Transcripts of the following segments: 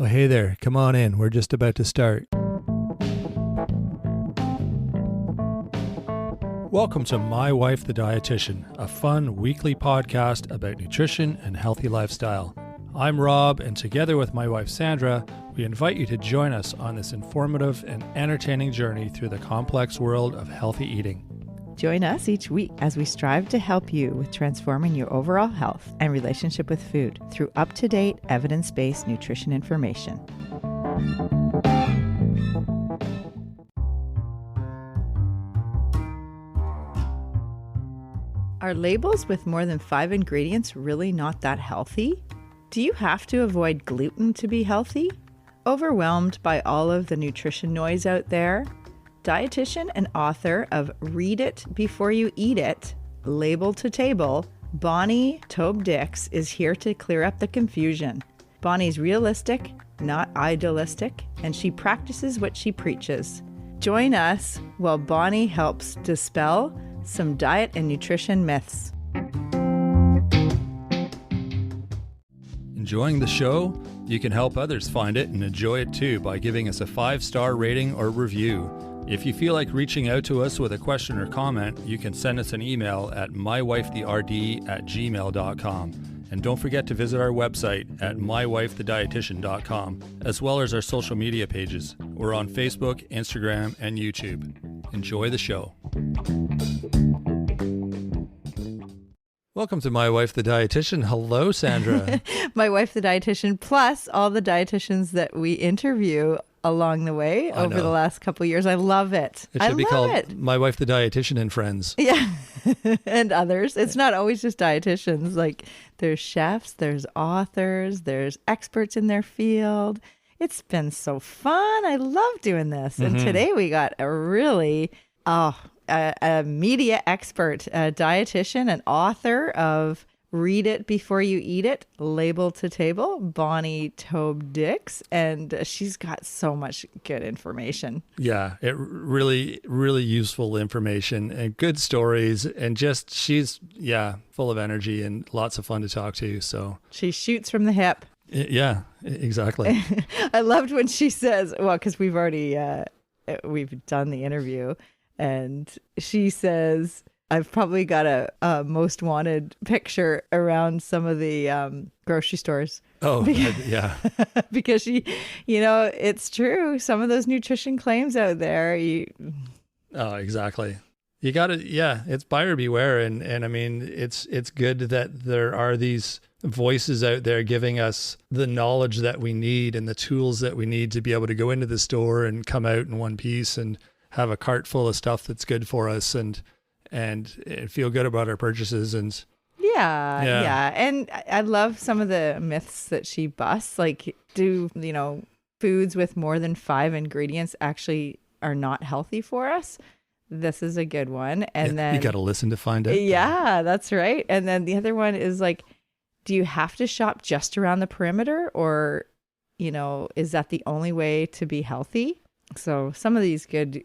Oh, hey there. Come on in. We're just about to start. Welcome to My Wife the Dietitian, a fun weekly podcast about nutrition and healthy lifestyle. I'm Rob, and together with my wife Sandra, we invite you to join us on this informative and entertaining journey through the complex world of healthy eating. Join us each week as we strive to help you with transforming your overall health and relationship with food through up-to-date, evidence-based nutrition information. Are labels with more than 5 ingredients really not that healthy? Do you have to avoid gluten to be healthy? Overwhelmed by all of the nutrition noise out there? Dietitian and author of Read It Before You Eat It, Label to Table, Bonnie Taub-Dix is here to clear up the confusion. Bonnie's realistic, not idealistic, and she practices what she preaches. Join us while Bonnie helps dispel some diet and nutrition myths. Enjoying the show? You can help others find it and enjoy it too by giving us a 5-star rating or review. If you feel like reaching out to us with a question or comment, you can send us an email at mywifetherd@gmail.com. And don't forget to visit our website at mywifethedietitian.com, as well as our social media pages. We're on Facebook, Instagram, and YouTube. Enjoy the show. Welcome to My Wife the Dietitian. Hello, Sandra. My Wife the Dietitian, plus all the dietitians that we interview along the way over the last couple of years. I love it. It should be called My Wife the Dietitian and Friends. Yeah. And others. It's not always just dietitians. Like there's chefs, there's authors, there's experts in their field. It's been so fun. I love doing this. And today we got a really, a media expert, a dietitian and author of Read It Before You Eat It, Label to Table, Bonnie Taub-Dix, and she's got so much good information. Yeah, it really, really useful information and good stories, and just she's full of energy and lots of fun to talk to. So she shoots from the hip. Yeah, exactly. I loved when she says, well, because we've already we've done the interview, and she says, I've probably got a most wanted picture around some of the grocery stores. Oh, yeah. Because it's true. Some of those nutrition claims out there. Oh, exactly. You got to, it's buyer beware. And I mean, it's good that there are these voices out there giving us the knowledge that we need and the tools that we need to be able to go into the store and come out in one piece and have a cart full of stuff that's good for us and feel good about our purchases. And yeah. And I love some of the myths that she busts. Like, do foods with more than 5 ingredients actually are not healthy for us? This is a good one. And then you got to listen to find out. Yeah, that's right. And then the other one is like, do you have to shop just around the perimeter, or is that the only way to be healthy? So some of these good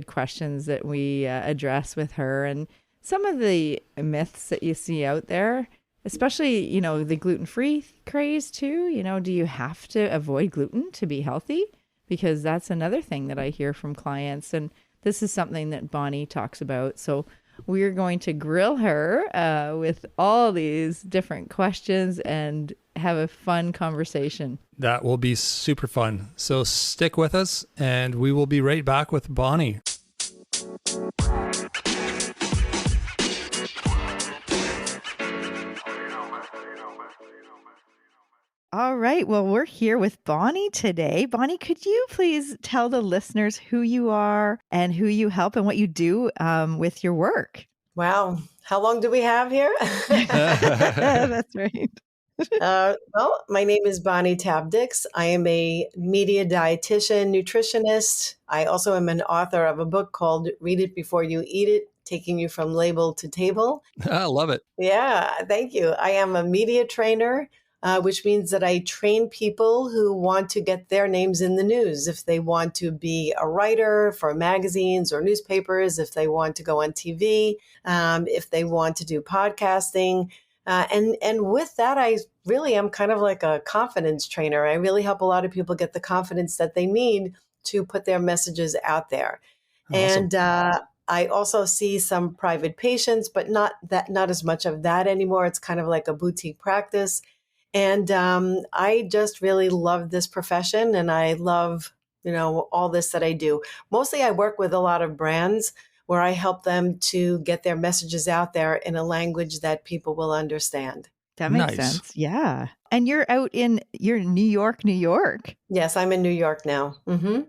questions that we address with her, and some of the myths that you see out there, especially, the gluten-free craze too. Do you have to avoid gluten to be healthy? Because that's another thing that I hear from clients. And this is something that Bonnie talks about. So we're going to grill her with all these different questions and have a fun conversation. That will be super fun. So stick with us, and we will be right back with Bonnie. All right. Well, we're here with Bonnie today. Bonnie, could you please tell the listeners who you are and who you help and what you do with your work? Wow. How long do we have here? That's right. Well, my name is Bonnie Taub-Dix. I am a media dietitian, nutritionist. I also am an author of a book called Read It Before You Eat It, taking you from label to table. I love it. Yeah, thank you. I am a media trainer, which means that I train people who want to get their names in the news. If they want to be a writer for magazines or newspapers, if they want to go on TV, if they want to do podcasting, And with that, I really am kind of like a confidence trainer. I really help a lot of people get the confidence that they need to put their messages out there. Awesome. And I also see some private patients, but not as much of that anymore. It's kind of like a boutique practice. And I just really love this profession, and I love, all this that I do. Mostly I work with a lot of brands where I help them to get their messages out there in a language that people will understand. That makes Nice. sense. Yeah. And you're in New York, New York. Yes, I'm in New York now. Hmm.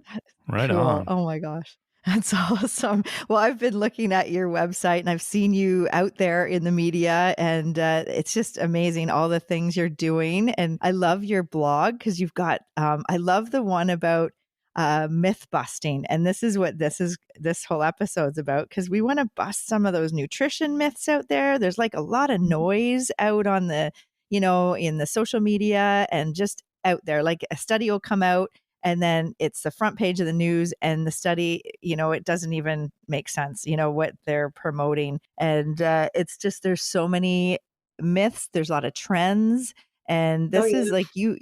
Right Cool. on. Oh my gosh. That's awesome. Well, I've been looking at your website and I've seen you out there in the media, and it's just amazing all the things you're doing. And I love your blog because you've got, I love the one about myth busting. And this is what this whole episode's about, because we want to bust some of those nutrition myths out there. There's like a lot of noise out on in the social media and just out there. Like a study will come out and then it's the front page of the news, and the study, it doesn't even make sense, what they're promoting. And it's just, there's so many myths, there's a lot of trends. And Oh, this yeah. is like you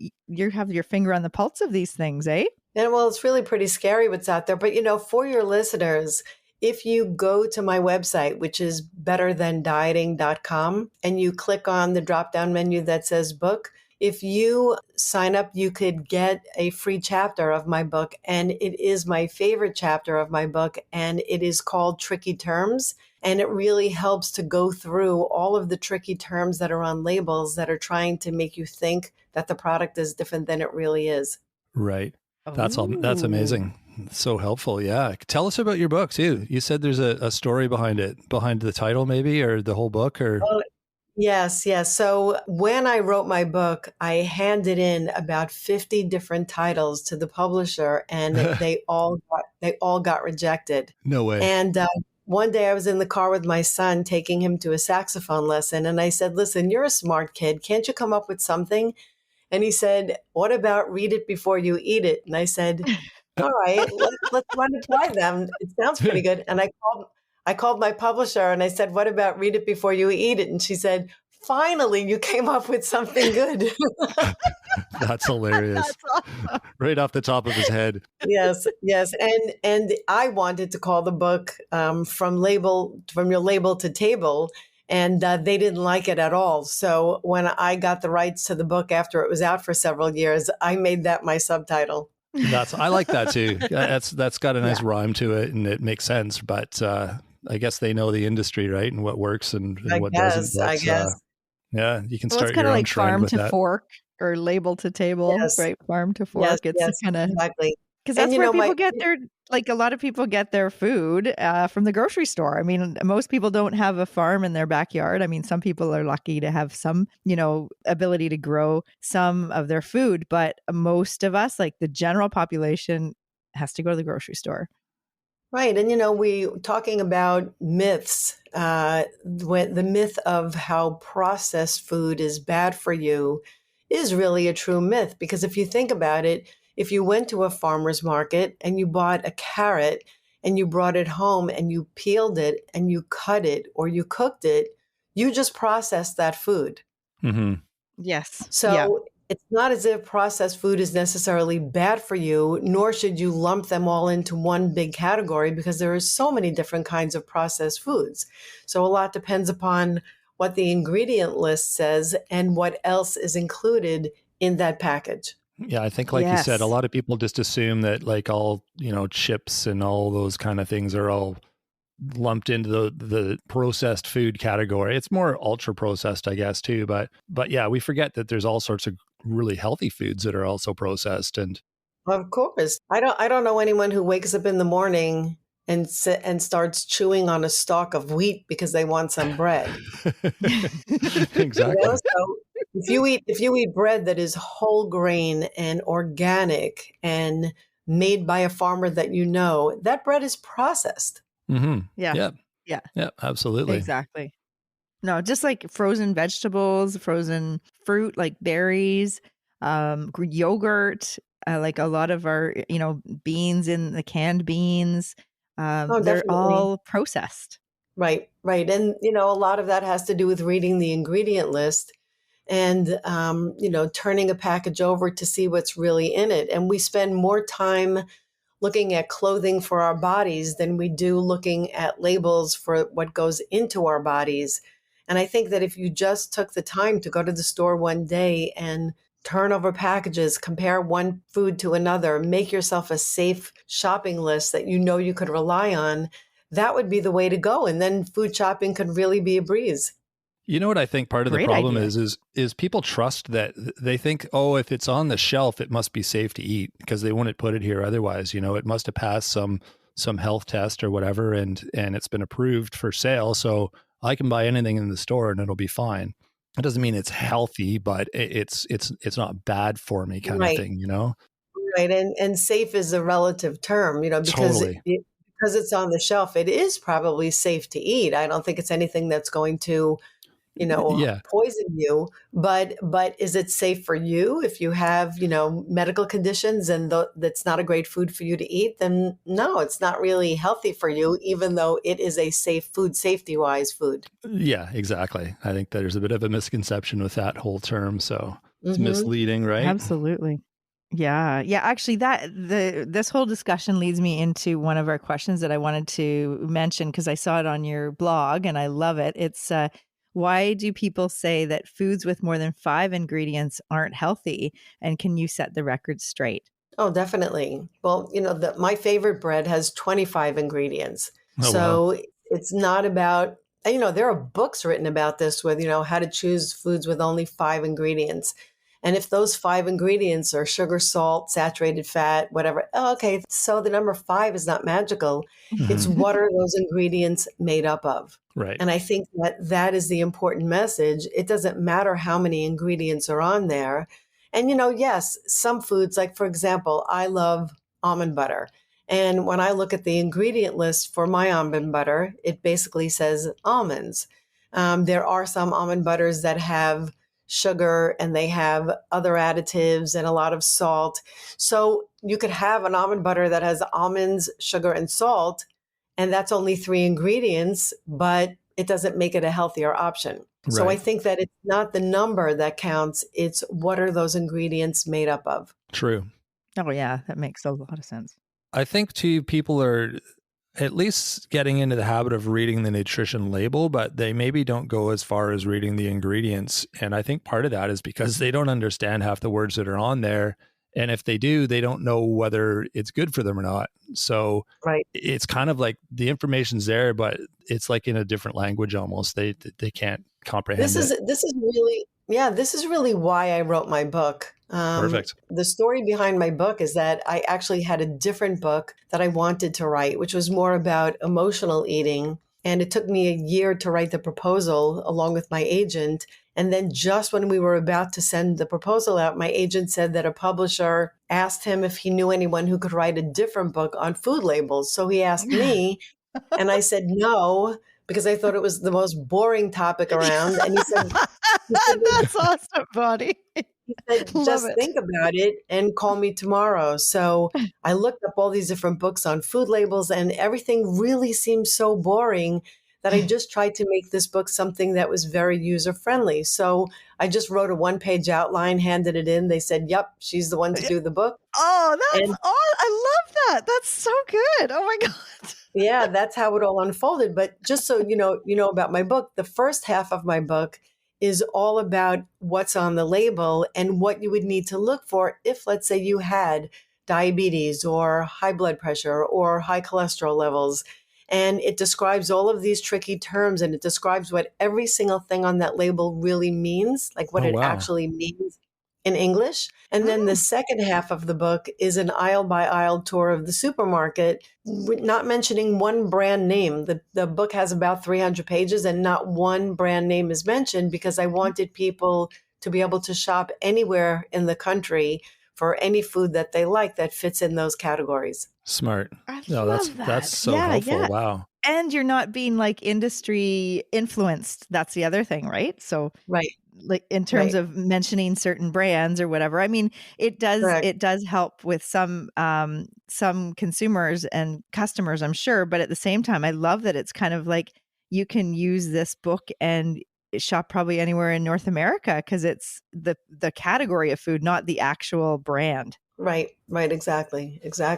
have your finger on the pulse of these things, eh? And well, it's really pretty scary what's out there. But, for your listeners, if you go to my website, which is betterthandieting.com, and you click on the drop down menu that says book, if you sign up, you could get a free chapter of my book. And it is my favorite chapter of my book. And it is called Tricky Terms. And it really helps to go through all of the tricky terms that are on labels that are trying to make you think that the product is different than it really is. Right. That's all. That's Ooh. amazing. So helpful. Yeah. Tell us about your book too. You said there's a story behind it, behind the title maybe, or the whole book, or. Oh, yes, yes. So when I wrote my book, I handed in about 50 different titles to the publisher, and they all got rejected. No way. And one day I was in the car with my son, taking him to a saxophone lesson, and I said, "Listen, you're a smart kid. Can't you come up with something?" And he said, "What about read it before you eat it?" And I said, "All right, let's run it by them. It sounds pretty good." And I called my publisher and I said, "What about read it before you eat it?" And she said, "Finally, you came up with something good." That's hilarious. That's awesome. Right off the top of his head. Yes, yes. And I wanted to call the book from your label to table. And they didn't like it at all. So when I got the rights to the book after it was out for several years, I made that my subtitle. I like that too. That's got a nice Yeah. rhyme to it, and it makes sense. But I guess they know the industry, right, and what works and what doesn't. I guess. Yeah, you can Well, it's start kind your of own like trend farm with to that. fork or label to table, Yes, right? Farm to yes, fork. It's yes, kind of, exactly. because And that's where people get their, like a lot of people get their food from the grocery store. I mean, most people don't have a farm in their backyard. I mean, some people are lucky to have some, ability to grow some of their food, but most of us, like the general population, has to go to the grocery store. Right. And, we talking about myths, when the myth of how processed food is bad for you is really a true myth. Because if you think about it, if you went to a farmer's market and you bought a carrot and you brought it home and you peeled it and you cut it or you cooked it, you just processed that food. Mm-hmm. Yes. Yeah. So it's not as if processed food is necessarily bad for you, nor should you lump them all into one big category, because there are so many different kinds of processed foods. So a lot depends upon what the ingredient list says and what else is included in that package. Yeah, I think, like you said, a Yes. lot of people just assume that like all chips and all those kind of things are all lumped into the processed food category. It's more ultra processed, I guess, too. But yeah, we forget that there's all sorts of really healthy foods that are also processed. And Of course, I don't know anyone who wakes up in the morning and starts chewing on a stalk of wheat because they want some bread. exactly. So if you eat bread that is whole grain and organic and made by a farmer that that bread is processed. Mm-hmm. Yeah. Yeah. Yeah. Yeah. Absolutely. Exactly. No, just like frozen vegetables, frozen fruit, like berries, yogurt, like a lot of our, beans in the canned beans, Oh, they're definitely. all processed. Right, right. And, a lot of that has to do with reading the ingredient list and, turning a package over to see what's really in it. And we spend more time looking at clothing for our bodies than we do looking at labels for what goes into our bodies. And I think that if you just took the time to go to the store one day and turn over packages, compare one food to another, make yourself a safe shopping list that you could rely on, that would be the way to go. And then food shopping could really be a breeze. You know what I think part of the Great problem idea. is people trust that they think, oh, if it's on the shelf, it must be safe to eat because they wouldn't put it here otherwise. It must have passed some health test or whatever, and it's been approved for sale. So I can buy anything in the store and it'll be fine. It doesn't mean it's healthy, but it's not bad for me kind of Right. thing, Right. And safe is a relative term, Totally. because it's on the shelf, it is probably safe to eat. I don't think it's anything that's going to, Yeah. poison you, but is it safe for you if you have, medical conditions and that's not a great food for you to eat? Then no, it's not really healthy for you, even though it is a safe food, safety wise food. Yeah, exactly. I think there's a bit of a misconception with that whole term. So it's Hmm. misleading, right? Absolutely. Yeah. Yeah. Actually, this whole discussion leads me into one of our questions that I wanted to mention because I saw it on your blog and I love it. It's why do people say that foods with more than 5 ingredients aren't healthy? And can you set the record straight? Oh, definitely. Well, my favorite bread has 25 ingredients. Oh, wow. So it's not about, there are books written about this with, how to choose foods with only 5 ingredients. And if those 5 ingredients are sugar, salt, saturated fat, whatever, oh, okay, so the number 5 is not magical. It's Mhm. what are those ingredients made up of? Right. And I think that that is the important message. It doesn't matter how many ingredients are on there. And, yes, some foods, like for example, I love almond butter. And when I look at the ingredient list for my almond butter, it basically says almonds. There are some almond butters that have sugar and they have other additives and a lot of salt. So you could have an almond butter that has almonds, sugar, and salt, and that's only 3 ingredients, but it doesn't make it a healthier option. So I Right. think that it's not the number that counts, it's what are those ingredients made up of. True. Oh, yeah. That makes a lot of sense. I think too, people are at least getting into the habit of reading the nutrition label, but they maybe don't go as far as reading the ingredients. And I think part of that is because they don't understand half the words that are on there. And if they do, they don't know whether it's good for them or not. So Right. it's kind of like the information's there, but it's like in a different language almost. They can't This comprehend is it. this is really yeah, this is really why I wrote my book. Perfect. The story behind my book is that I actually had a different book that I wanted to write, which was more about emotional eating. And it took me a year to write the proposal along with my agent. And then just when we were about to send the proposal out, my agent said that a publisher asked him if he knew anyone who could write a different book on food labels. So he asked me, and I said no, because I thought it was the most boring topic around. And That's awesome, Bonnie. he said, Love just it. think about it and call me tomorrow. So I looked up all these different books on food labels, and everything really seemed so boring that I just tried to make this book something that was very user friendly. So I just wrote a 1-page outline, handed it in. They said, yep, she's the one to do the book. Oh, that's And all. I love that. That's so good. Oh my God. yeah, that's how it all unfolded. But just so you know about my book, the first half of my book is all about what's on the label and what you would need to look for if, let's say, you had diabetes or high blood pressure or high cholesterol levels. And it describes all of these tricky terms, and it describes what every single thing on that label really means, like what Oh, it wow. actually means in English. And then the Mm. second half of the book is an aisle by aisle tour of the supermarket, not mentioning one brand name. The book has about 300 pages and not one brand name is mentioned because I wanted people to be able to shop anywhere in the country for any food that they like that fits in those categories. Smart. I No, love that's that. so Yeah, helpful. yeah. Wow. And you're not being like industry influenced. That's the other thing, right? So Right, like in terms right, of mentioning certain brands or whatever. I mean, correct. it does help with some consumers and customers, I'm sure, but at the same time, I love that it's kind of like you can use this book and shop probably anywhere in North America because it's the category of food, not the actual brand. Right. Exactly. That's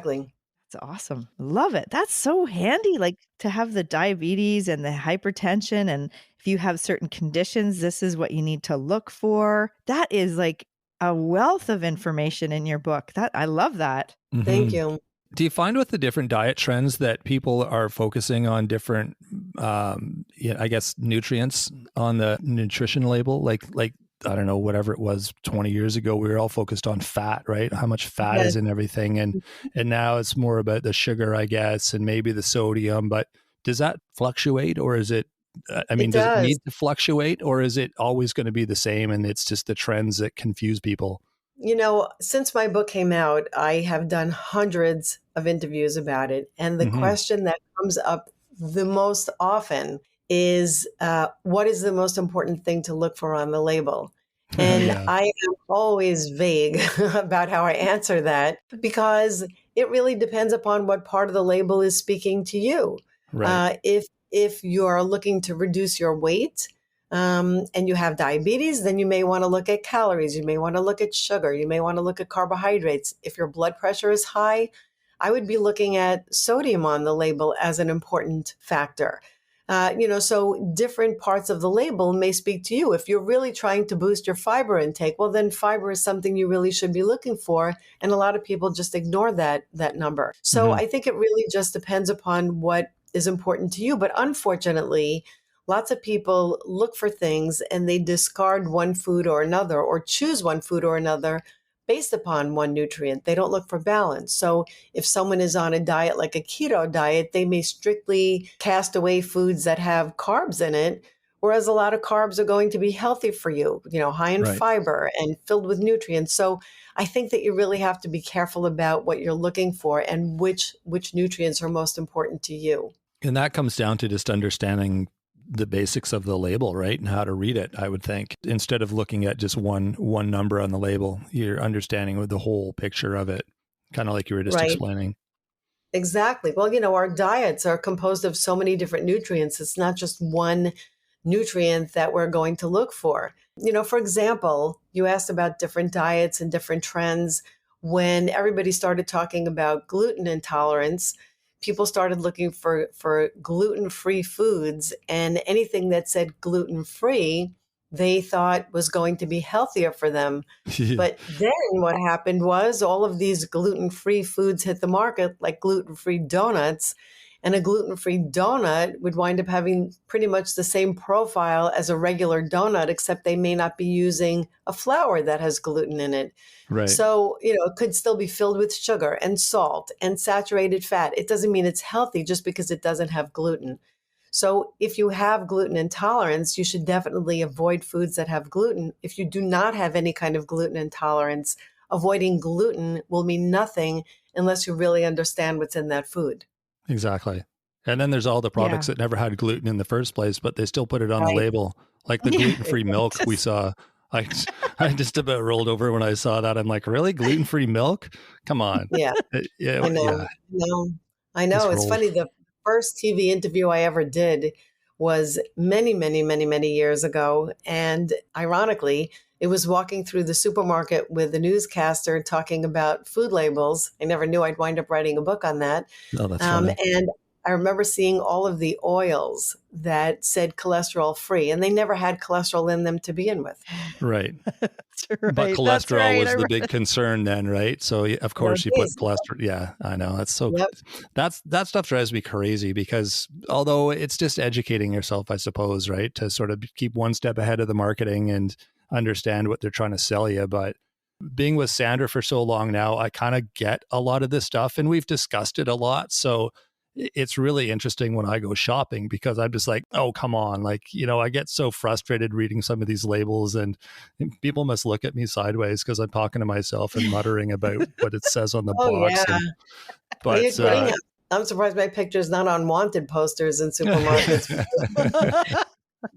awesome. Love it. That's so handy. Like to have the diabetes and the hypertension. And if you have certain conditions, this is what you need to look for. That is like a wealth of information in your book. That I love that. Thank you. Do you find with the different diet trends that people are focusing on different, I guess, nutrients on the nutrition label? Like I don't know, whatever it was 20 years ago, we were all focused on fat, right? How much fat is in everything. And now it's more about the sugar, I guess, and maybe the sodium. But does that fluctuate, or is it, does it need to fluctuate, or is it always going to be the same and it's just the trends that confuse people? Since my book came out, I have done hundreds of interviews about it. And the question that comes up the most often is, what is the most important thing to look for on the label? And I am always vague about how I answer that because it really depends upon what part of the label is speaking to you. Right. If you're looking to reduce your weight, and you have diabetes, then you may want to look at calories. You may want to look at sugar. You may want to look at carbohydrates. If your blood pressure is high, I would be looking at sodium on the label as an important factor. So different parts of the label may speak to you. If you're really trying to boost your fiber intake, well, then fiber is something you really should be looking for. And a lot of people just ignore that number. So I think it really just depends upon what is important to you. But unfortunately, lots of people look for things and they discard one food or another or choose one food or another based upon one nutrient. They don't look for balance. So if someone is on a diet like a keto diet, they may strictly cast away foods that have carbs in it, whereas a lot of carbs are going to be healthy for you, high in fiber and filled with nutrients. So I think that you really have to be careful about what you're looking for and which nutrients are most important to you. And that comes down to just understanding the basics of the label, right? And how to read it, I would think. Instead of looking at just one number on the label, you're understanding the whole picture of it, kind of like you were just explaining. Exactly. Well, our diets are composed of so many different nutrients. It's not just one nutrient that we're going to look for. For example, you asked about different diets and different trends. When everybody started talking about gluten intolerance, people started looking for gluten-free foods, and anything that said gluten-free, they thought was going to be healthier for them. But then what happened was all of these gluten-free foods hit the market, like gluten-free donuts, and a gluten-free donut would wind up having pretty much the same profile as a regular donut, except they may not be using a flour that has gluten in it. Right. So, it could still be filled with sugar and salt and saturated fat. It doesn't mean it's healthy just because it doesn't have gluten. So if you have gluten intolerance, you should definitely avoid foods that have gluten. If you do not have any kind of gluten intolerance, avoiding gluten will mean nothing unless you really understand what's in that food. Exactly. And then there's all the products that never had gluten in the first place, but they still put it on the label, like the gluten-free milk we saw. I just about rolled over when I saw that. I'm like, really? Gluten-free milk? Come on. Yeah. I know. I know. It's funny. The first TV interview I ever did was many, many, many, many years ago. And ironically, it was walking through the supermarket with a newscaster talking about food labels. I never knew I'd wind up writing a book on that. Oh, that's funny. And I remember seeing all of the oils that said cholesterol free, and they never had cholesterol in them to begin with. Right. That's right. But cholesterol was the big concern then, right? So of course you put cholesterol. Yeah, I know. That's so, that stuff drives me crazy because although it's just educating yourself, I suppose, right? To sort of keep one step ahead of the marketing and understand what they're trying to sell you. But being with Sandra for so long now, I kind of get a lot of this stuff and we've discussed it a lot. So it's really interesting when I go shopping because I'm just like, oh, come on. Like, I get so frustrated reading some of these labels and people must look at me sideways because I'm talking to myself and muttering about what it says on the box. Yeah. But I'm surprised my picture is not on wanted posters in supermarkets.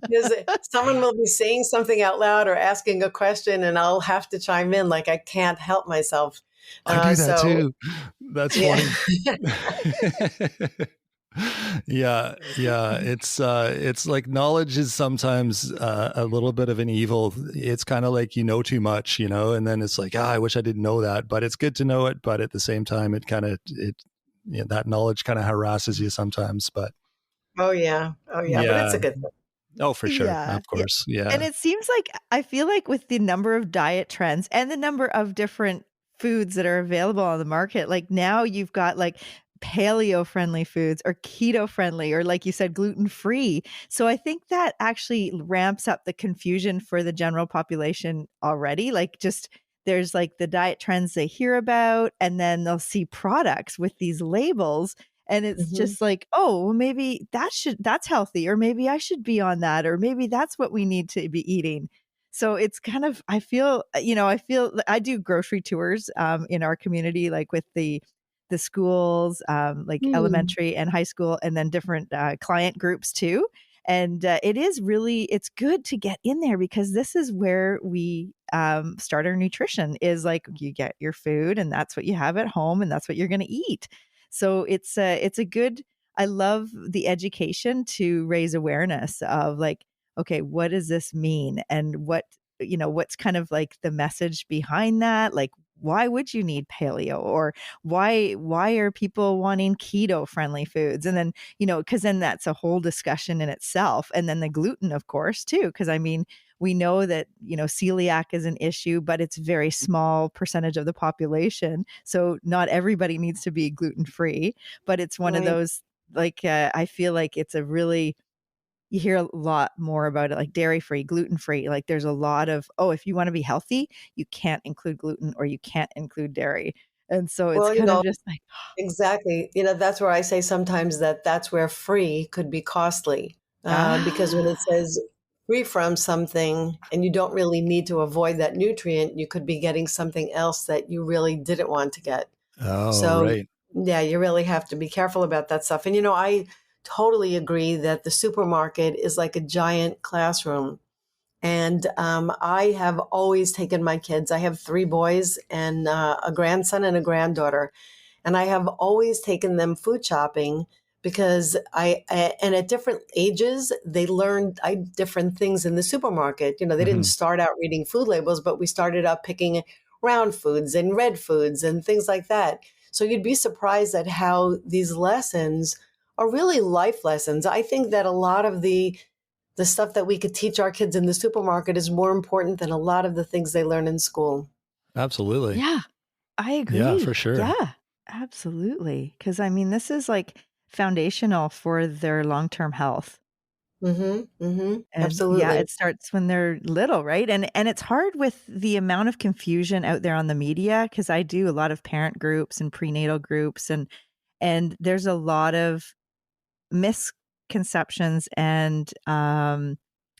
Because someone will be saying something out loud or asking a question and I'll have to chime in like I can't help myself. I do that too. That's funny. Yeah. It's like knowledge is sometimes a little bit of an evil. It's kind of like you know too much, and then it's like, I wish I didn't know that, but it's good to know it. But at the same time, that knowledge kind of harasses you sometimes. But Oh yeah. Oh yeah. But it's yeah, a good thing. oh for sure, Yeah. of Yeah. course, And yeah. it seems like I feel like with the number of diet trends and the number of different foods that are available on the market, like now you've got like paleo friendly foods or keto friendly or like you said gluten free. So I think that actually ramps up the confusion for the general population already. Like just there's like the diet trends they hear about and then they'll see products with these labels and it's Hmm. just like, oh, well, maybe that's healthy, or maybe I should be on that, or maybe that's what we need to be eating. So it's kind of, I feel I do grocery tours in our community, like with the schools, like Hmm. elementary and high school, and then different client groups too. And it's good to get in there because this is where we start our nutrition is like you get your food and that's what you have at home and that's what you're going to eat. So it's a good. I love the education to raise awareness of like, okay, what does this mean, and what's kind of like the message behind that? Like, why would you need paleo, or why are people wanting keto friendly foods? And then because then that's a whole discussion in itself. And then the gluten, of course, too, because I mean we know that celiac is an issue, but it's very small percentage of the population, so not everybody needs to be gluten free. But it's one of Right. those, like, I feel like it's a really, you hear a lot more about it, like dairy free, gluten free. Like there's a lot of, oh, if you want to be healthy, you can't include gluten or you can't include dairy. And so it's Well, kind of just like, exactly. That's where I say sometimes that's where free could be costly. Because when it ah, says free from something and you don't really need to avoid that nutrient, you could be getting something else that you really didn't want to get. Oh, So, right. yeah, you really have to be careful about that stuff. And, I totally agree that the supermarket is like a giant classroom. And I have always taken my kids. I have three boys and a grandson and a granddaughter. And I have always taken them food shopping because and at different ages, they learned different things in the supermarket. They didn't Hmm. start out reading food labels, but we started out picking round foods and red foods and things like that. So you'd be surprised at how these lessons are really life lessons. I think that a lot of the stuff that we could teach our kids in the supermarket is more important than a lot of the things they learn in school. Absolutely. yeah, I Yeah, for agree. sure. Yeah, absolutely. Because I mean, this is like foundational for their long term health. Mhm, mhm, And yeah, absolutely. it starts when they're little, right? And it's hard with the amount of confusion out there on the media because I do a lot of parent groups and prenatal groups, and there's a lot of misconceptions and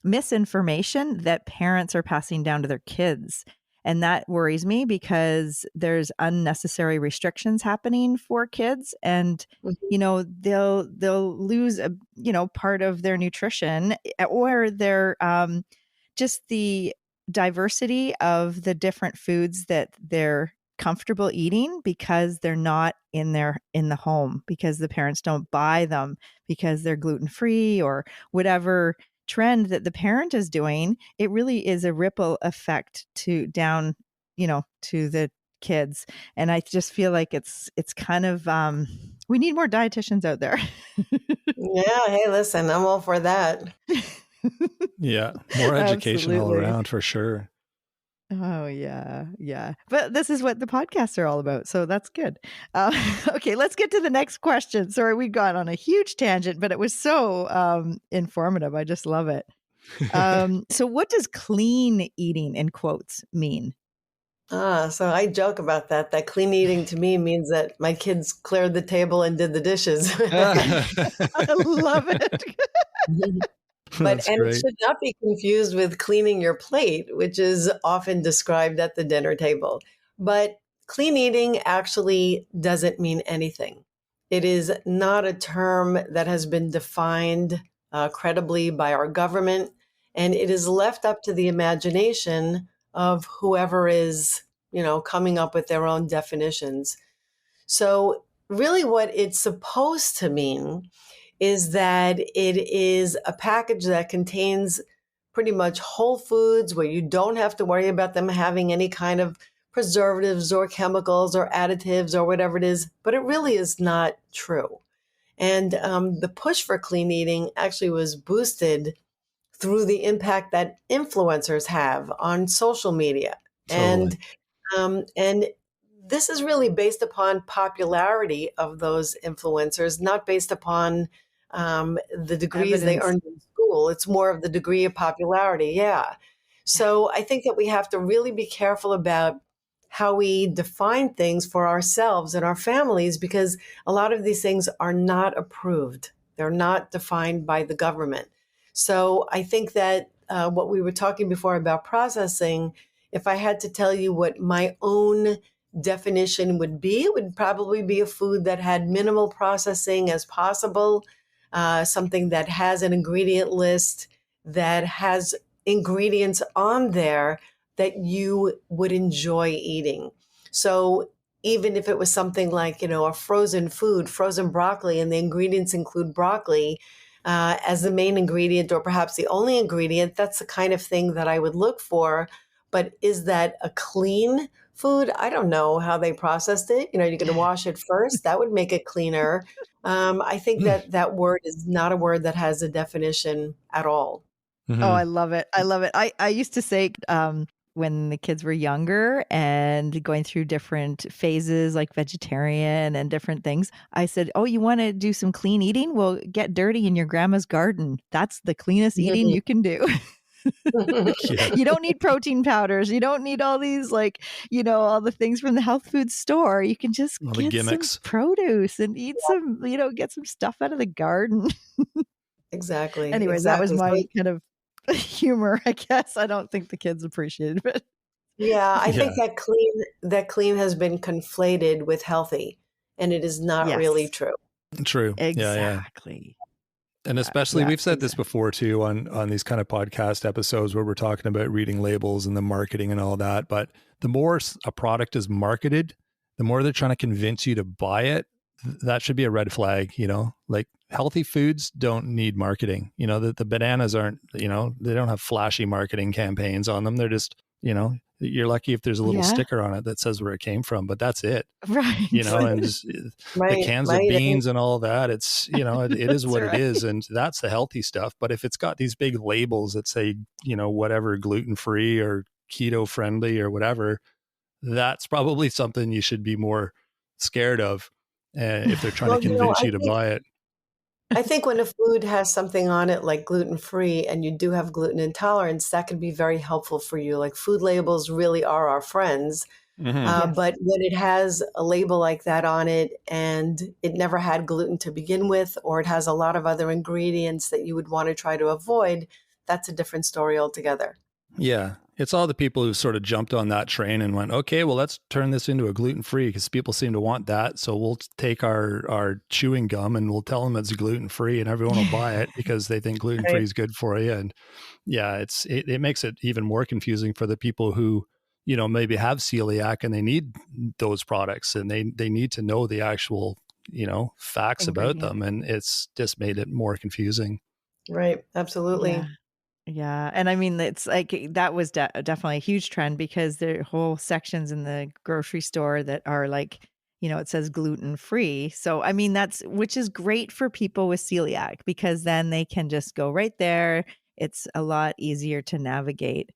misinformation that parents are passing down to their kids. And that worries me because there's unnecessary restrictions happening for kids, and Mhm, they'll lose a part of their nutrition, or their just the diversity of the different foods that they're comfortable eating because they're not in the home, because the parents don't buy them, because they're gluten free or whatever trend that the parent is doing. It really is a ripple effect to down, to the kids. And I just feel like it's kind of we need more dietitians out there. yeah, hey, listen, I'm all for that. Yeah, more education all Absolutely. around for sure. Oh, yeah, yeah. But this is what the podcasts are all about, so that's good. Uh, okay, let's get to the next question. Sorry, we got on a huge tangent, but it was so informative. I just love it. So what does clean eating in quotes mean? So I joke about that clean eating to me means that my kids cleared the table and did the dishes. I love it. But That's and it great. should not be confused with cleaning your plate, which is often described at the dinner table. But clean eating actually doesn't mean anything. It is not a term that has been defined credibly by our government, and it is left up to the imagination of whoever is, coming up with their own definitions. So, really, what it's supposed to mean is that it is a package that contains pretty much whole foods where you don't have to worry about them having any kind of preservatives or chemicals or additives or whatever it is, but it really is not true. And the push for clean eating actually was boosted through the impact that influencers have on social media. Totally. And this is really based upon popularity of those influencers, not based upon the degrees they Evidence. earned in school. It's more of the degree of popularity. Yeah. So I think that we have to really be careful about how we define things for ourselves and our families, because a lot of these things are not approved. They're not defined by the government. So I think that what we were talking before about processing, if I had to tell you what my own definition would be, it would probably be a food that had minimal processing as possible, something that has an ingredient list, that has ingredients on there that you would enjoy eating. So even if it was something like, a frozen food, frozen broccoli, and the ingredients include broccoli as the main ingredient or perhaps the only ingredient, that's the kind of thing that I would look for. But is that a clean food? I don't know how they processed it. You're going to wash it first. That would make it cleaner. I think that that word is not a word that has a definition at all. Oh, I love it. I love it. I used to say when the kids were younger and going through different phases like vegetarian and different things, I said, "Oh, you want to do some clean eating? Well, get dirty in your grandma's garden. That's the cleanest eating you can do." Yeah. You don't need protein powders. You don't need all these all the things from the health food store. You can just All the get some gimmicks. produce and eat some, get some stuff out of the garden. Exactly. Anyways, that was Exactly. my kind of humor, I guess. I don't think the kids appreciated it. Yeah, I Yeah. think that clean has been conflated with healthy, and it is not really Yes, true. True. Yeah. Yeah. exactly. And especially, Yeah, we've said this exactly. before too on these kind of podcast episodes where we're talking about reading labels and the marketing and all that. But the more a product is marketed, the more they're trying to convince you to buy it. That should be a red flag. Like healthy foods don't need marketing. The bananas aren't. They don't have flashy marketing campaigns on them. They're just. You're lucky if there's a little Yeah, sticker on it that says where it came from, but that's it. right. And just the Right, cans of right. beans and all that, it's it is That's what it right. is, and that's the healthy stuff. But if it's got these big labels that say whatever, gluten-free or keto friendly or whatever, that's probably something you should be more scared of if they're trying to Well, convince you to buy it. I think when a food has something on it like gluten-free and you do have gluten intolerance, that can be very helpful for you. Like food labels really are our friends. Hmm. Yes. But when it has a label like that on it and it never had gluten to begin with, or it has a lot of other ingredients that you would want to try to avoid, that's a different story altogether. Yeah. It's all the people who sort of jumped on that train and went, okay, well, let's turn this into a gluten-free because people seem to want that. So we'll take our chewing gum and we'll tell them it's gluten-free and everyone will buy it because they think gluten-free Right. is good for you. And yeah, it makes it even more confusing for the people who, maybe have celiac and they need those products and they need to know the actual, facts about Ingredient. them. And it's just made it more confusing. Right. Yeah. Absolutely. Yeah. And I mean, it's like that was definitely a huge trend because there are whole sections in the grocery store that are like, it says gluten free. So, I mean, which is great for people with celiac because then they can just go right there. It's a lot easier to navigate.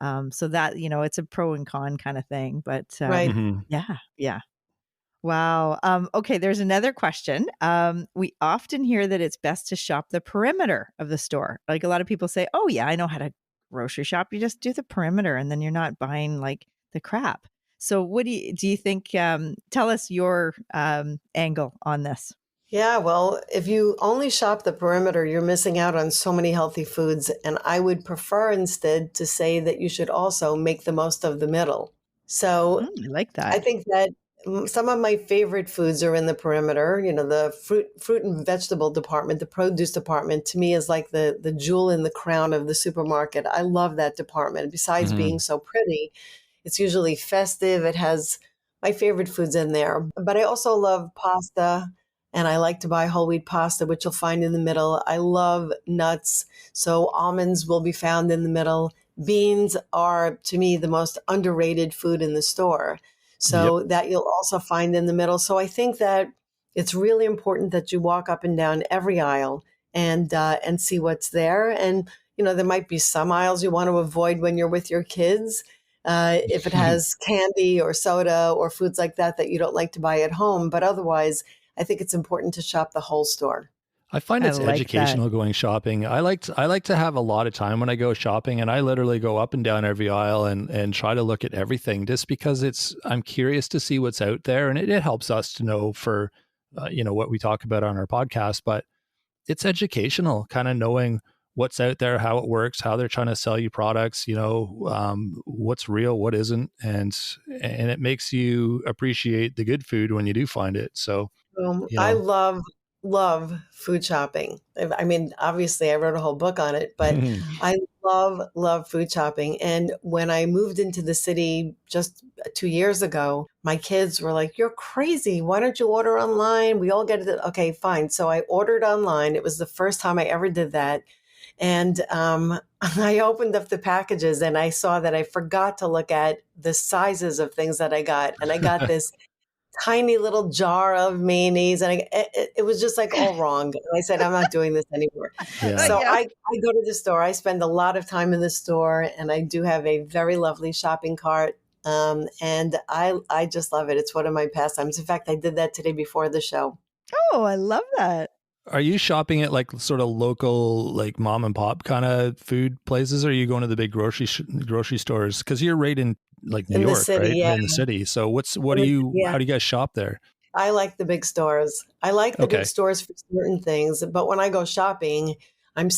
So that, it's a pro and con kind of thing. But Right. Hmm. yeah. Yeah. Wow. Okay, there's another question. We often hear that it's best to shop the perimeter of the store. Like a lot of people say, "Oh yeah, I know how to grocery shop. You just do the perimeter, and then you're not buying like the crap." So, what do you think? Tell us your angle on this. Yeah, well, if you only shop the perimeter, you're missing out on so many healthy foods. And I would prefer instead to say that you should also make the most of the middle. So I like I that. think that some of my favorite foods are in the perimeter. The fruit and vegetable department, the produce department, to me is like the jewel in the crown of the supermarket. I love that department. Besides Hmm. being so pretty, it's usually festive. It has my favorite foods in there. But I also love pasta. And I like to buy whole wheat pasta, which you'll find in the middle. I love nuts, so almonds will be found in the middle. Beans are, to me, the most underrated food in the store. Yep. So that you'll also find in the middle. So I think that it's really important that you walk up and down every aisle and see what's there. And there might be some aisles you want to avoid when you're with your kids. If it has candy or soda or foods like that you don't like to buy at home. But otherwise, I think it's important to shop the whole store. I find I it's like educational going shopping. I like to have a lot of time when I go shopping, and I literally go up and down every aisle and try to look at everything, just because I'm curious to see what's out there, and it helps us to know for what we talk about on our podcast. But it's educational, kind of knowing what's out there, how it works, how they're trying to sell you products, what's real, what isn't, and it makes you appreciate the good food when you do find it. So I love food shopping. I mean, obviously I wrote a whole book on it, but I love food shopping. And when I moved into the city just 2 years ago, my kids were like, "You're crazy. Why don't you order online? We all get it." Okay, fine. So I ordered online. It was the first time I ever did that. And I opened up the packages and I saw that I forgot to look at the sizes of things that I got. And I got this tiny little jar of mayonnaise, and it was just like all wrong. And I said, I'm not doing this anymore. Yeah. So Yeah. I go to the store. I spend a lot of time in the store, and I do have a very lovely shopping cart. And I just love it. It's one of my pastimes. In fact, I did that today before the show. Oh, I love that. Are you shopping at like sort of local, like mom and pop kind of food places, or are you going to the big grocery stores? Because you're right in like New In the York, city, right? yeah. In the city. So Yeah. how do you guys shop there? I like the big stores. I like the Okay. big stores for certain things, but when I go shopping, I'm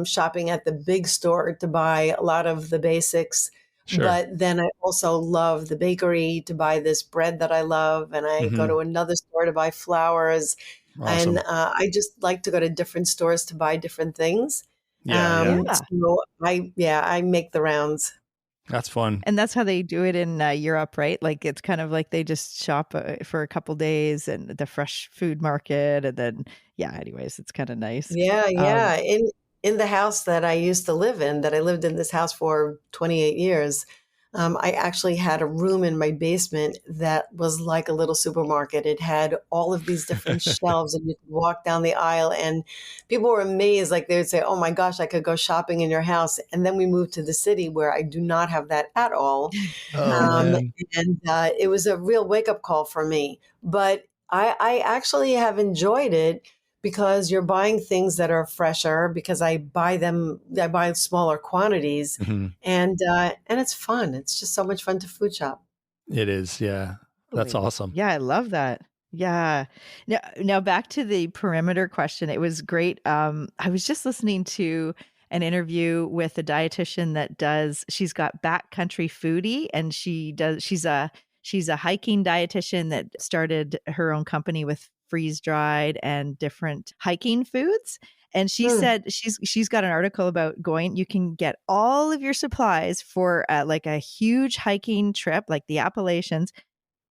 shopping at the big store to buy a lot of the basics. Sure. But then I also love the bakery to buy this bread that I love, and I go to another store to buy flowers. Awesome. And I just like to go to different stores to buy different things. Yeah. Yeah. So I make the rounds. That's fun. And that's how they do it in Europe, right? Like it's kind of like they just shop for a couple days and the fresh food market, and then anyways, it's kind of nice. Yeah, yeah. In the house that I used to live in, that I lived in this house for 28 years, I actually had a room in my basement that was like a little supermarket. It had all of these different shelves, and you could walk down the aisle, and people were amazed. Like they would say, "Oh my gosh, I could go shopping in your house." And then we moved to the city where I do not have that at all. Oh man. And it was a real wake up call for me. But I actually have enjoyed it because you're buying things that are fresher, because I buy smaller quantities, and it's fun. It's just so much fun to food shop. It is. Yeah. That's awesome. Yeah, I love that. Yeah. Now back to the perimeter question. It was great. I was just listening to an interview with a dietitian she's got Backcountry Foodie, and she's a hiking dietitian that started her own company with freeze dried and different hiking foods. And she said she's got an article about you can get all of your supplies for like a huge hiking trip, like the Appalachians,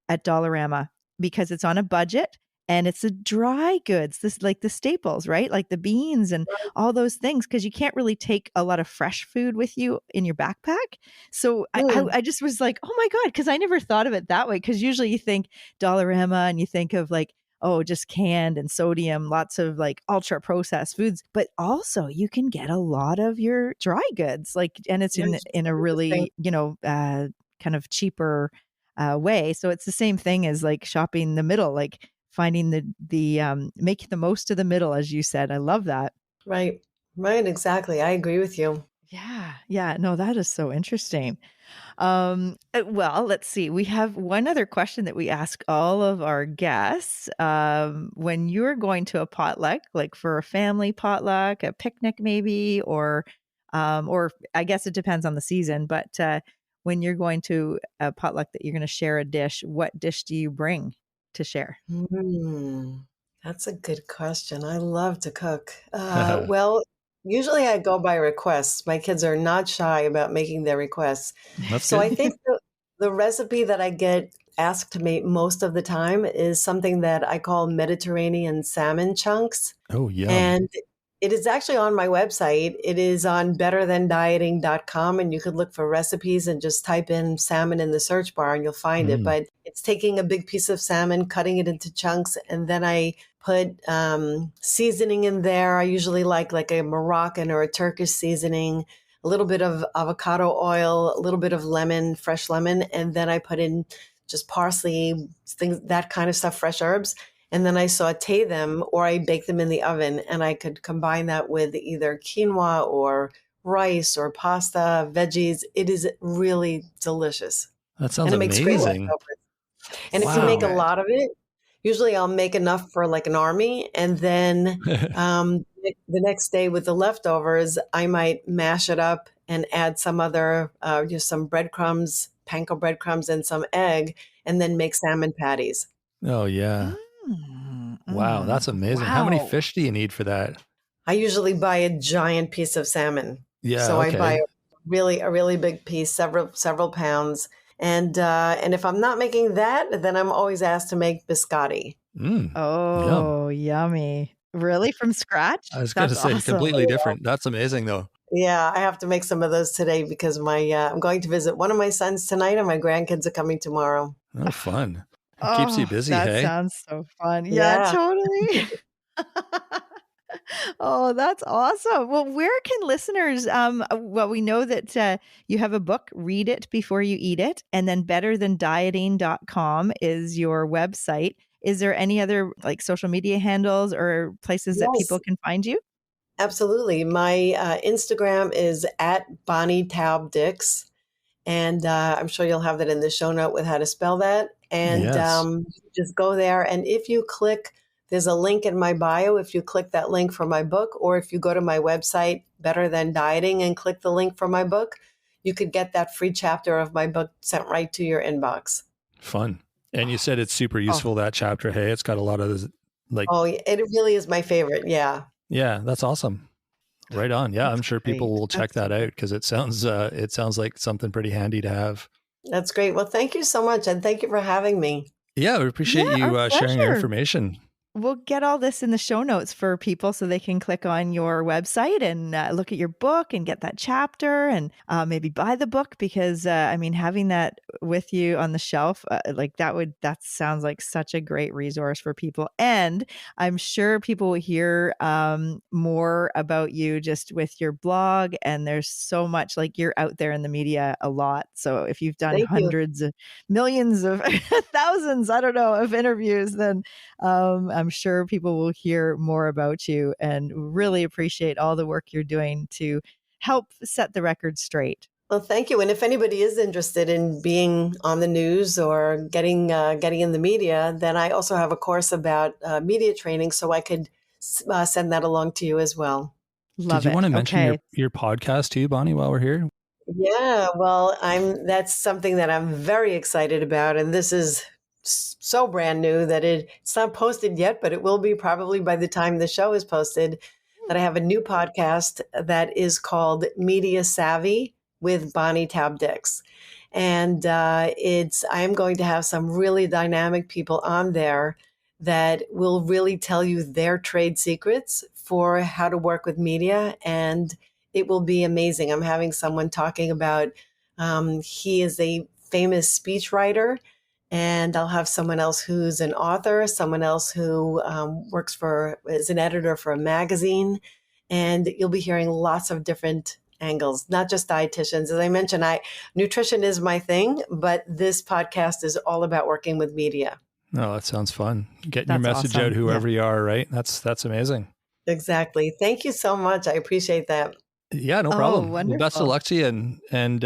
at Dollarama, because it's on a budget and it's the dry goods, this like the staples, right? Like the beans and all those things, because you can't really take a lot of fresh food with you in your backpack. So I just was like, oh my God, because I never thought of it that way. Because usually you think Dollarama and you think of like, oh, just canned and sodium, lots of like ultra processed foods, but also you can get a lot of your dry goods, like, and it's in a really, kind of cheaper way. So it's the same thing as like shopping the middle, like finding the making the most of the middle, as you said. I love that. Right, exactly. I agree with you. Yeah. No, that is so interesting. Well, let's see. We have one other question that we ask all of our guests. When you're going to a potluck, like for a family potluck, a picnic maybe, or I guess it depends on the season, but when you're going to a potluck that you're going to share a dish, what dish do you bring to share? That's a good question. I love to cook. Well, usually I go by requests. My kids are not shy about making their requests. That's So good. I think the recipe that I get asked to make most of the time is something that I call Mediterranean salmon chunks. Oh, yum. And it is actually on my website. It is on betterthandieting.com, and you could look for recipes and just type in salmon in the search bar and you'll find it. Mm. But it's taking a big piece of salmon, cutting it into chunks, and then I put seasoning in there. I usually like a Moroccan or a Turkish seasoning, a little bit of avocado oil, a little bit of lemon, fresh lemon, and then I put in just parsley, things, that kind of stuff, fresh herbs. And then I saute them or I bake them in the oven, and I could combine that with either quinoa or rice or pasta, veggies. It is really delicious. That sounds And it makes great amazing. leftovers. And if you Wow. make a lot of it, usually I'll make enough for like an army. And then the next day with the leftovers, I might mash it up and add some other, just some breadcrumbs, panko breadcrumbs, and some egg, and then make salmon patties. Oh, yeah. Wow, that's amazing. How many fish do you need for that? I usually buy a giant piece of salmon. Yeah, So I buy okay. a really big piece, several pounds. And if I'm not making that, then I'm always asked to make biscotti. Yum. Oh, yummy. Really? From scratch? I was going to That's say awesome. completely different. That's amazing, though. Yeah, I have to make some of those today because I'm going to visit one of my sons tonight, and my grandkids are coming tomorrow. Oh, fun. It keeps you busy, that hey? sounds so fun. Yeah, Yeah. totally. Oh, that's awesome. Well, where can listeners, well, we know that you have a book, Read It Before You Eat It, and then betterthandieting.com is your website. Is there any other like social media handles or places that Yes, people can find you? absolutely. My Instagram is at Bonnie Taub-Dix. And I'm sure you'll have that in the show note with how to spell that. And Yes. just go there. And if you click, there's a link in my bio. If you click that link for my book, or if you go to my website, Better Than Dieting, and click the link for my book, you could get that free chapter of my book sent right to your inbox. Fun. And you said it's super useful, that chapter. Hey, it's got a lot of like, Oh, it really is my favorite. Yeah. yeah, that's awesome. Right on. Yeah, I'm That's sure people great. will check that out because it sounds like something pretty handy to have. That's great. Well, thank you so much. And thank you for having me. Yeah, we appreciate Yeah, our you sharing your pleasure. information. We'll get all this in the show notes for people so they can click on your website and look at your book and get that chapter and maybe buy the book because, I mean, having that with you on the shelf, like that sounds like such a great resource for people. And I'm sure people will hear more about you just with your blog. And there's so much, like you're out there in the media a lot. So if you've done Thank you. hundreds of millions of thousands, I don't know, of interviews, then I'm sure people will hear more about you and really appreciate all the work you're doing to help set the record straight. Well, thank you. And if anybody is interested in being on the news or getting in the media, then I also have a course about media training, so I could send that along to you as well. Love Did you it. want to mention Okay. your podcast too, Bonnie, while we're here? Yeah, well, that's something that I'm very excited about, and this is so brand new that it's not posted yet, but it will be probably by the time the show is posted. That I have a new podcast that is called Media Savvy with Bonnie Taub-Dix. And I am going to have some really dynamic people on there that will really tell you their trade secrets for how to work with media. And it will be amazing. I'm having someone talking about, he is a famous speechwriter. And I'll have someone else who's an author, someone else who is an editor for a magazine. And you'll be hearing lots of different angles, not just dietitians. As I mentioned, nutrition is my thing, but this podcast is all about working with media. Oh, that sounds fun. Getting That's your message awesome. out, whoever you are, right? That's amazing. Exactly. Thank you so much. I appreciate that. Yeah, no Oh, problem. Well, best of wonderful. luck to you, and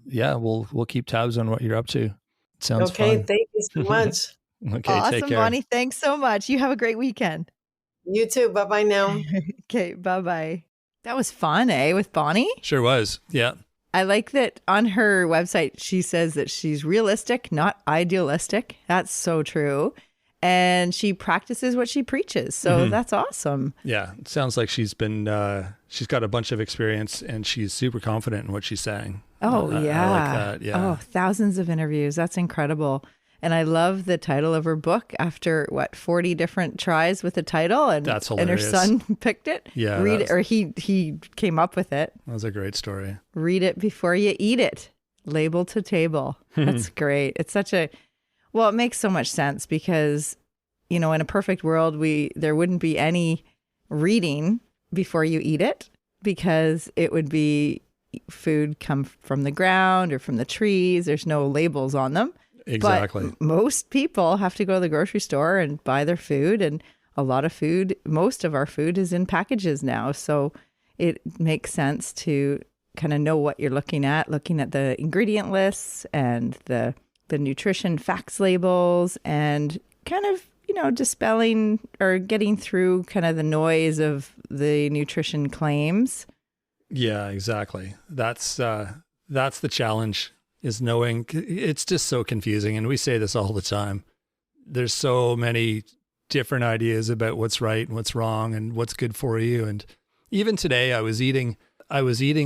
yeah, we'll keep tabs on what you're up to. Sounds Okay. fun. Thank you so much. Okay, take Awesome, care. Bonnie. Thanks so much. You have a great weekend. You too. Bye-bye now. Okay, bye-bye. That was fun, with Bonnie? Sure was. Yeah. I like that on her website, she says that she's realistic, not idealistic. That's so true. And she practices what she preaches. So that's awesome. Yeah. It sounds like she's got a bunch of experience and she's super confident in what she's saying. Oh, I yeah. like that. Yeah. Oh, thousands of interviews. That's incredible. And I love the title of her book after 40 different tries with the title, and That's and her hilarious. son picked it. Yeah, Read it, or he came up with it. That was a great story. Read it before you eat it. Label to table. That's great. It's such a, well, it makes so much sense because, in a perfect world, there wouldn't be any reading before you eat it, because it would be food come from the ground or from the trees. There's no labels on them. Exactly. But most people have to go to the grocery store and buy their food, and a lot of food, most of our food is in packages now. So it makes sense to kind of know what you're looking at the ingredient lists and the nutrition facts labels, and kind of, dispelling or getting through kind of the noise of the nutrition claims. Yeah, exactly. That's the challenge, is knowing. It's just so confusing. And we say this all the time. There's so many different ideas about what's right and what's wrong and what's good for you. And even today I was eating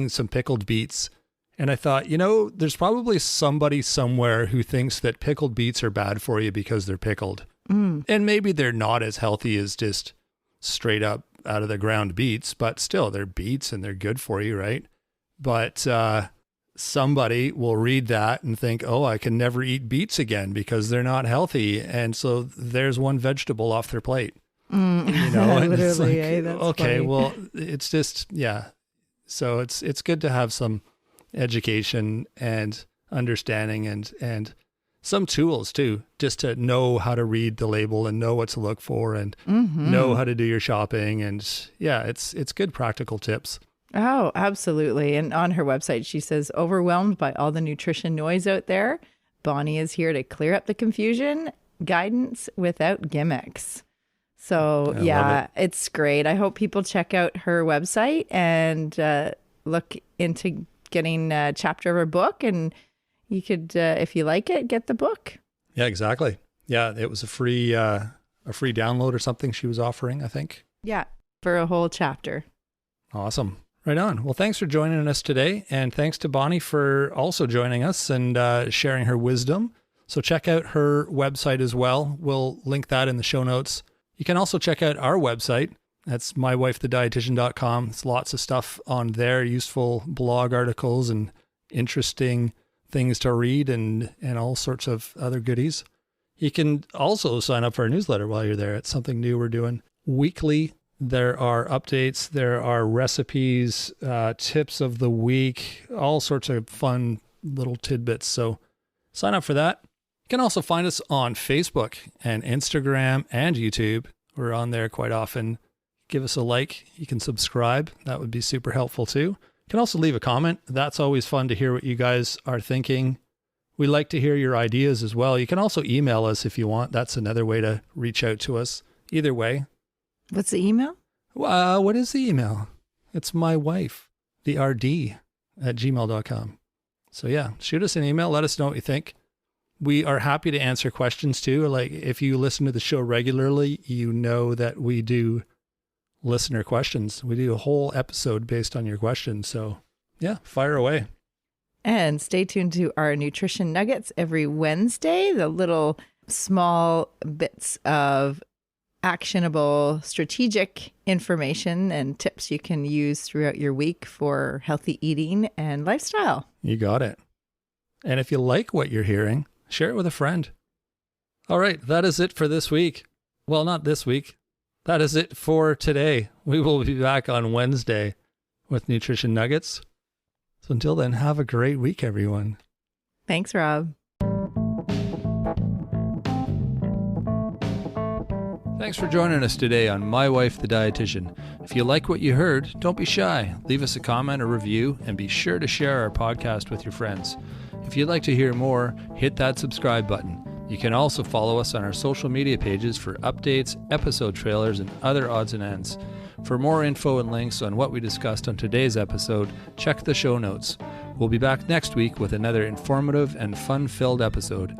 some pickled beets, and I thought, there's probably somebody somewhere who thinks that pickled beets are bad for you because they're pickled. And maybe they're not as healthy as just straight up out of the ground beets, but still they're beets and they're good for you, right? But somebody will read that and think, oh, I can never eat beets again because they're not healthy. And so there's one vegetable off their plate. And it's like, that's okay, funny. well, it's just, yeah. So it's good to have some education and understanding and some tools too, just to know how to read the label and know what to look for and know how to do your shopping. And yeah, it's good practical tips. Oh, absolutely. And on her website, she says, overwhelmed by all the nutrition noise out there, Bonnie is here to clear up the confusion, guidance without gimmicks. So yeah, it's great. I hope people check out her website and look into getting a chapter of her book. And you could, if you like it, get the book. Yeah, exactly. Yeah, it was a free download or something she was offering, I think. Yeah, for a whole chapter. Awesome. Right on. Well, thanks for joining us today. And thanks to Bonnie for also joining us and sharing her wisdom. So check out her website as well. We'll link that in the show notes. You can also check out our website. That's mywifethedietitian.com. There's lots of stuff on there, useful blog articles and interesting things to read and all sorts of other goodies. You can also sign up for our newsletter while you're there. It's something new we're doing weekly. There are updates, there are recipes, tips of the week, all sorts of fun little tidbits. So sign up for that. You can also find us on Facebook and Instagram and YouTube. We're on there quite often. Give us a like. You can subscribe. That would be super helpful too. You can also leave a comment. That's always fun to hear what you guys are thinking. We like to hear your ideas as well. You can also email us if you want. That's another way to reach out to us. Either way. What's the email? What is the email? It's my wife, the RD @gmail.com. So yeah, shoot us an email. Let us know what you think. We are happy to answer questions too. Like if you listen to the show regularly, you know that we do listener questions. We do a whole episode based on your questions. So yeah, fire away. And stay tuned to our nutrition nuggets every Wednesday, the little small bits of actionable strategic information and tips you can use throughout your week for healthy eating and lifestyle. You got it. And if you like what you're hearing, share it with a friend. All right, that is it for this week. Well, not this week. That is it for today. We will be back on Wednesday with Nutrition Nuggets. So until then, have a great week, everyone. Thanks, Rob. Thanks for joining us today on My Wife the Dietitian. If you like what you heard, don't be shy. Leave us a comment or review and be sure to share our podcast with your friends. If you'd like to hear more, hit that subscribe button. You can also follow us on our social media pages for updates, episode trailers, and other odds and ends. For more info and links on what we discussed on today's episode, check the show notes. We'll be back next week with another informative and fun-filled episode.